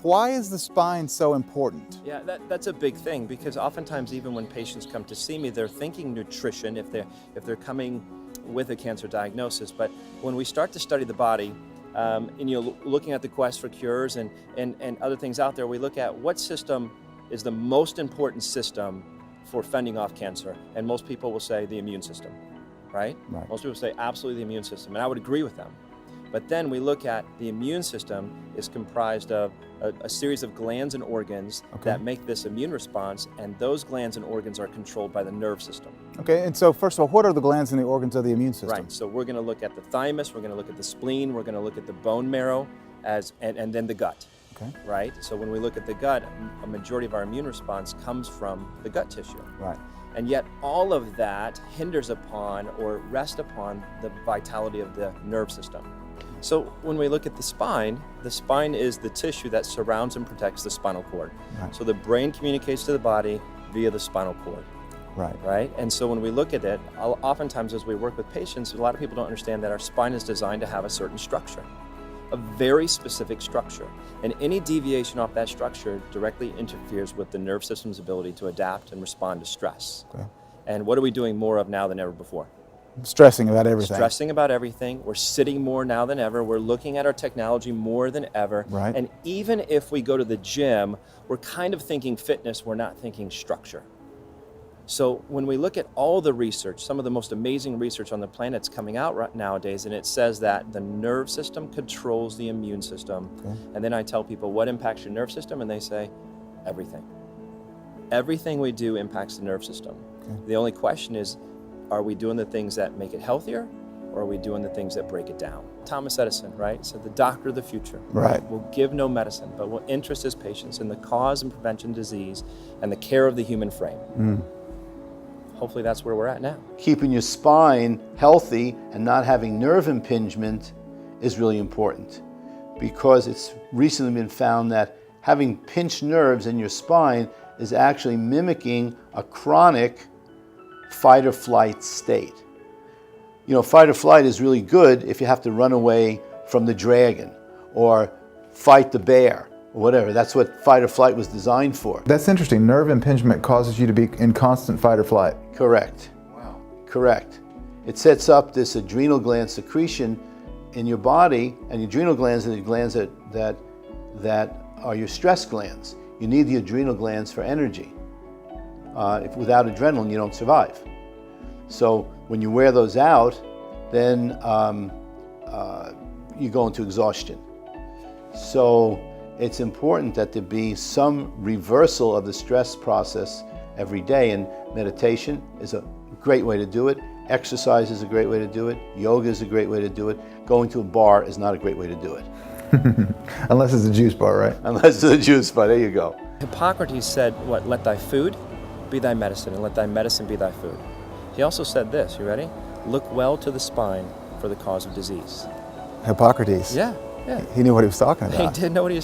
Why is the spine so important? Yeah, that's a big thing, because oftentimes even when patients come to see me, they're thinking nutrition if they're coming with a cancer diagnosis. But when we start to study the body, and looking at the quest for cures and other things out there, we look at what system is the most important system for fending off cancer. And most people will say the immune system, right? Most people say absolutely the immune system, and I would agree with them. But then we look at the immune system is comprised of a series of glands and organs that make this immune response, and those glands and organs are controlled by the nerve system. Okay, and so first of all, what are the glands and the organs of the immune system? Right, so we're gonna look at the thymus, we're gonna look at the spleen, we're gonna look at the bone marrow, and then the gut. Okay. Right, so when we look at the gut, a majority of our immune response comes from the gut tissue. Right. And yet all of that hinders upon or rests upon the vitality of the nerve system. So when we look at the spine is the tissue that surrounds and protects the spinal cord. Right. So the brain communicates to the body via the spinal cord. Right? And so when we look at it, oftentimes as we work with patients, a lot of people don't understand that our spine is designed to have a certain structure, a very specific structure. And any deviation off that structure directly interferes with the nerve system's ability to adapt and respond to stress. Okay. And what are we doing more of now than ever before? Stressing about everything. Stressing about everything. We're sitting more now than ever. We're looking at our technology more than ever. Right. And even if we go to the gym, we're kind of thinking fitness, we're not thinking structure. So when we look at all the research, some of the most amazing research on the planet's coming out right nowadays, and it says that the nerve system controls the immune system. Okay. And then I tell people, what impacts your nerve system? And they say, everything. Everything we do impacts the nerve system. Okay. The only question is, are we doing the things that make it healthier, or are we doing the things that break it down? Thomas Edison, right, said the doctor of the future will give no medicine, but will interest his patients in the cause and prevention of disease and the care of the human frame. Hopefully that's where we're at now. Keeping your spine healthy and not having nerve impingement is really important, because it's recently been found that having pinched nerves in your spine is actually mimicking a chronic fight or flight state. You know, fight or flight is really good if you have to run away from the dragon or fight the bear or whatever. That's what fight or flight was designed for. That's interesting. Nerve impingement causes you to be in constant fight or flight. Correct. Wow. Correct. It sets up this adrenal gland secretion in your body, and the adrenal glands are the glands that are your stress glands. You need the adrenal glands for energy. Without adrenaline, you don't survive. So when you wear those out, then you go into exhaustion. So it's important that there be some reversal of the stress process every day, and meditation is a great way to do it. Exercise is a great way to do it. Yoga is a great way to do it. Going to a bar is not a great way to do it. Unless it's a juice bar, right? Unless it's a juice bar, there you go. Hippocrates said, what, let thy food be thy medicine, and let thy medicine be thy food. He also said this, you ready? Look well to the spine for the cause of disease. Hippocrates. Yeah. He knew what he was talking about. He did know what he was